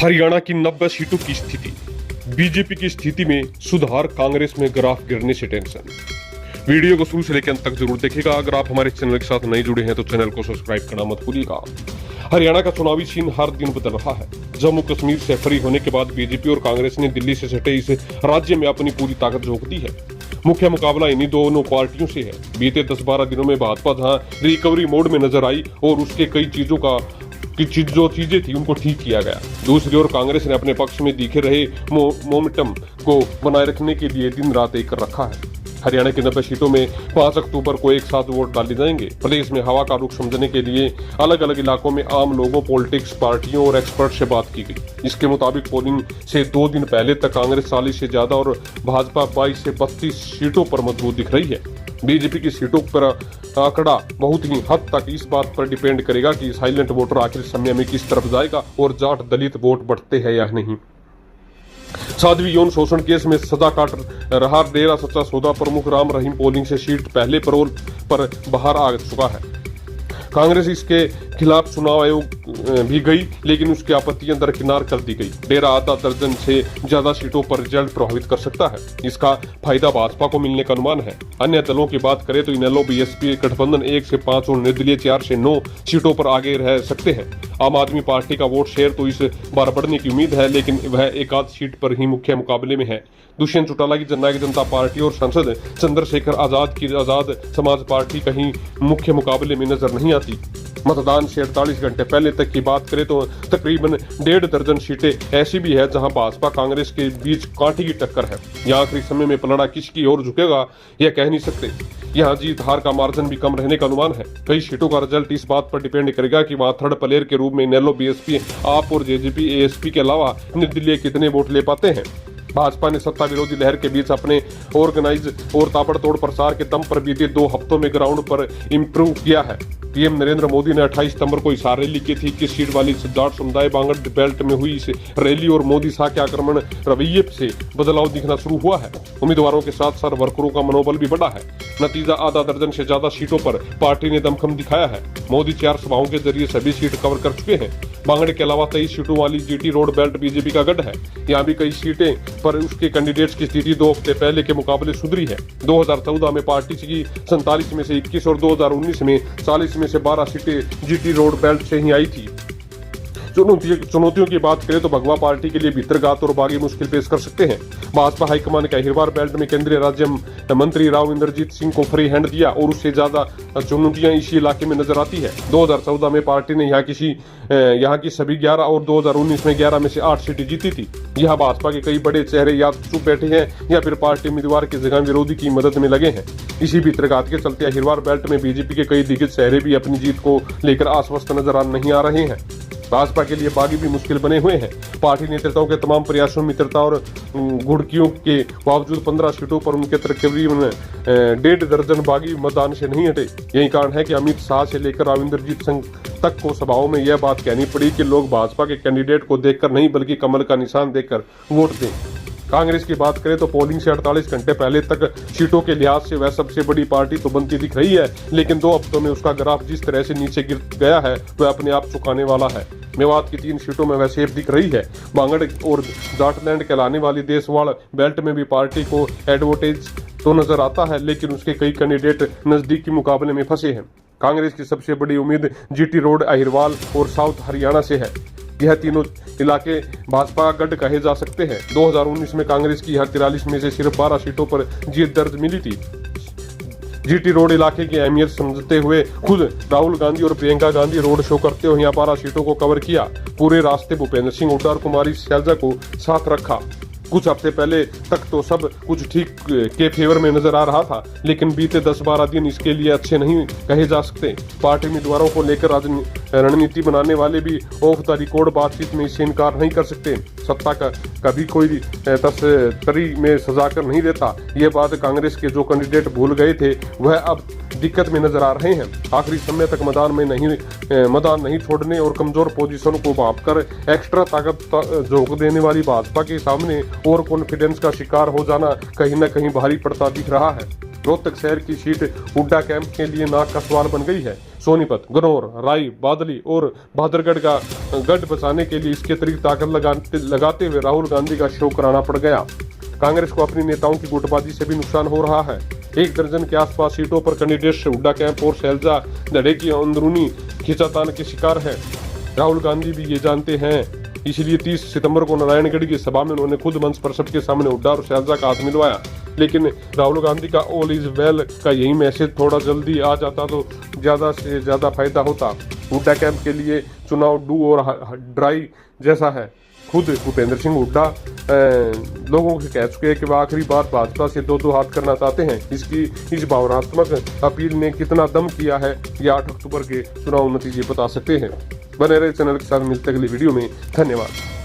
हरियाणा की 90 सीटों की स्थिति। बीजेपी की स्थिति में सुधार, कांग्रेस में ग्राफ गिरने से टेंशन। वीडियो को शुरू से लेकर अंत तक जरूर देखिएगा। अगर आप हमारे चैनल के साथ नहीं जुड़े हैं तो चैनल को सब्सक्राइब करना मत भूलिएगा। हरियाणा का चुनावी सीन हर दिन बदल रहा है। जम्मू कश्मीर से फ्री होने के बाद बीजेपी और कांग्रेस ने दिल्ली से सटे इस राज्य में अपनी पूरी ताकत झोंक दी है। मुख्य मुकाबला इन्हीं दोनों पार्टियों से है। बीते 10-12 दिनों में भाजपा जहां रिकवरी मोड में नजर आई और उसके कई जो चीजें थी उनको ठीक किया गया, दूसरी ओर कांग्रेस ने अपने पक्ष में दिखे रहे मोमेंटम को बनाए रखने के लिए दिन रात एक कर रखा है। हरियाणा की 90 सीटों में 5 अक्टूबर को एक साथ वोट डाले जाएंगे। प्रदेश में हवा का रुख समझने के लिए अलग अलग इलाकों में आम लोगों, पॉलिटिक्स पार्टियों और एक्सपर्ट से बात की गई। इसके मुताबिक पोलिंग से 2 दिन पहले तक कांग्रेस 40 से ज्यादा और भाजपा 22 से 32 सीटों पर मजबूत दिख रही है। बीजेपी की सीटों पर आंकड़ा बहुत ही हद तक इस बात पर डिपेंड करेगा कि साइलेंट वोटर आखिर समय में किस तरफ जाएगा और जाट दलित वोट बढ़ते हैं या नहीं। साध्वी यौन शोषण केस में सजा काट रहा डेरा सच्चा सौदा प्रमुख राम रहीम पोलिंग से सीट पहले पैरोल पर बाहर आ चुका है। कांग्रेस इसके खिलाफ चुनाव आयोग भी गई, लेकिन उसकी आपत्तियां दरकिनार कर दी गई। डेरा आधा दर्जन से ज्यादा सीटों पर रिजल्ट प्रभावित कर सकता है। इसका फायदा भाजपा को मिलने का अनुमान है। अन्य दलों की बात करें तो इनेलो, बीएसपी गठबंधन 1 से 5 और निर्दलीय 4 से 9 सीटों पर आगे रह सकते हैं। आम आदमी पार्टी का वोट शेयर तो इस बार बढ़ने की उम्मीद है, लेकिन वह एक आध सीट पर ही मुख्य मुकाबले में है। दुष्यंत चौटाला की जननायक जनता पार्टी और सांसद चंद्रशेखर आजाद की आजाद समाज पार्टी कहीं मुख्य मुकाबले में नजर नहीं आती। मतदान से 48 घंटे पहले तक की बात करें तो तकरीबन 1.5 दर्जन सीटें ऐसी भी है जहां भाजपा कांग्रेस के बीच कांटे की टक्कर है। यहाँ आखिरी समय में पलड़ा किसकी ओर झुकेगा यह कह नहीं सकते। यहाँ जीत हार का मार्जिन भी कम रहने का अनुमान है। कई सीटों का रिजल्ट इस बात पर डिपेंड करेगा कि वहाँ थर्ड प्लेयर के रूप में इनेलो, बीएसपी, आप और जेजेपी, एएसपी के अलावा निर्दलीय कितने वोट ले पाते हैं। भाजपा ने सत्ता विरोधी लहर के बीच अपने ऑर्गेनाइज और ताबड़तोड़ प्रसार के दम पर बीते 2 हफ्तों में ग्राउंड पर इम्प्रूव किया है। पीएम नरेंद्र मोदी ने 28 सितंबर को इशारा रैली की थी कि सीट वाली जाट समुदाय बांगड़ बेल्ट में हुई इस रैली और मोदी शाह के आक्रमण रवैये से बदलाव दिखना शुरू हुआ है। उम्मीदवारों के साथ साथ वर्करों का मनोबल भी बढ़ा है। नतीजा आधा दर्जन से ज्यादा सीटों पर पार्टी ने दमखम दिखाया है। मोदी 4 सभाओं के जरिए सभी सीट कवर कर चुके हैं। बांगड़ के अलावा 23 सीटों वाली जीटी रोड बेल्ट बीजेपी का गढ़ है। यहाँ भी कई सीटें पर उसके कैंडिडेट्स की स्थिति 2 हफ्ते पहले के मुकाबले सुधरी है। 2014 में पार्टी की 47 में से 21 और 2019 में 40 में से 12 सीटें जीटी रोड बेल्ट से ही आई थी। चुनौतियों की बात करें तो भगवा पार्टी के लिए भीतरघात और बागी मुश्किल पेश कर सकते हैं। भाजपा हाईकमान के अहिरवार बेल्ट में केंद्रीय राज्य मंत्री राव इंद्रजीत सिंह को फ्री हैंड दिया और उससे ज्यादा चुनौतियां इसी इलाके में नजर आती है। 2014 में पार्टी ने यहाँ की सभी 11 और 2019 में 11 में से 8 सीटें जीती थी। यहाँ भाजपा के कई बड़े चेहरे या चुप बैठे हैं या फिर पार्टी उम्मीदवार की जगह विरोधी की मदद में लगे हैं। इसी भीतरघात के चलते अहिरवार बेल्ट में बीजेपी के कई दिग्गज चेहरे भी अपनी जीत को लेकर आश्वस्त नजर नहीं आ रहे हैं। भाजपा के लिए बागी भी मुश्किल बने हुए हैं। पार्टी नेताओं के तमाम प्रयासों, मित्रता और घुड़कियों के बावजूद 15 सीटों पर उनके तकरीबन 1.5 दर्जन बागी मतदान से नहीं हटे। यही कारण है कि अमित शाह से लेकर राविंदरजीत सिंह तक को सभाओं में यह बात कहनी पड़ी कि लोग भाजपा के कैंडिडेट को देखकर नहीं बल्कि कमल का निशान देखकर वोट दें। कांग्रेस की बात करें तो पोलिंग से 48 घंटे पहले तक सीटों के लिहाज से वह सबसे बड़ी पार्टी तो बनती दिख रही है, लेकिन 2 हफ्तों में उसका ग्राफ जिस तरह से नीचे गिर गया है वह अपने आप चुकाने वाला है। मेवात की 3 सीटों में वह सेफ दिख रही है। बांगड़ और जाटलैंड कहलाने वाली देशवाड़ बेल्ट में भी पार्टी को एडवांटेज तो नजर आता है, लेकिन उसके कई कैंडिडेट नजदीकी मुकाबले में फंसे हैं। कांग्रेस की सबसे बड़ी उम्मीद जीटी रोड, अहिरवाल और साउथ हरियाणा से है। यह तीनों इलाके भाजपा गढ़ कहे जा सकते हैं। 2019 में कांग्रेस की हर 43 में से सिर्फ 12 सीटों पर जीत दर्ज मिली थी। जीटी रोड इलाके की अहमियत समझते हुए खुद राहुल गांधी और प्रियंका गांधी रोड शो करते हुए यहाँ 12 सीटों को कवर किया। पूरे रास्ते भूपेंद्र सिंह हुड्डा और कुमारी शैलजा को साथ रखा। कुछ हफ्ते पहले तक तो सब कुछ ठीक के फेवर में नजर आ रहा था, लेकिन बीते 10-12 दिन इसके लिए अच्छे नहीं कहे जा सकते। पार्टी उम्मीदवारों को लेकर रणनीति बनाने वाले भी ऑफ द रिकॉर्ड बातचीत में इससे इनकार नहीं कर सकते। सत्ता का कभी कोई तरी में सजाकर नहीं देता। ये बात कांग्रेस के जो कैंडिडेट भूल गए थे वह अब दिक्कत में नजर आ रहे हैं। आखिरी समय तक मैदान नहीं छोड़ने और कमजोर पोजीशन को भांपकर एक्स्ट्रा ताकत झोंक देने वाली भाजपा के सामने और कॉन्फिडेंस का शिकार हो जाना कहीं न कहीं भारी पड़ता दिख रहा है। रोहतक शहर की सीट हुड्डा कैंप के लिए नाक का सवाल बन गई है। सोनीपत, गनौर, राई, बादली और बहादुरगढ़ का गढ़ बचाने के लिए इसके अतिरिक्त ताकत लगाते हुए राहुल गांधी का शो कराना पड़ गया। कांग्रेस को अपनी नेताओं की गुटबाजी से भी नुकसान हो रहा है। 1 दर्जन के आसपास सीटों पर कैंडिडेट्स हुड्डा कैंप और शैलजा धड़े की अंदरूनी खींचातान के शिकार है। राहुल गांधी भी ये जानते हैं, इसलिए 30 सितंबर को नारायणगढ़ की सभा में उन्होंने खुद मंच पर सबके सामने हुड्डा और शैलजा का हाथ मिलवाया। लेकिन राहुल गांधी का ऑल इज वेल का यही मैसेज थोड़ा जल्दी आ जाता तो ज्यादा से ज्यादा फायदा होता। हुड्डा कैंप के लिए चुनाव डू और ड्राई जैसा है। खुद भूपेंद्र सिंह हुड्डा लोगों से कह चुके हैं कि वह आखिरी बार भाजपा से दो हाथ करना चाहते हैं। इस भावनात्मक अपील ने कितना दम किया है, ये 8 अक्टूबर के चुनाव नतीजे बता सकते हैं। बने रहे चैनल के साथ, मिलते अगली वीडियो में। धन्यवाद।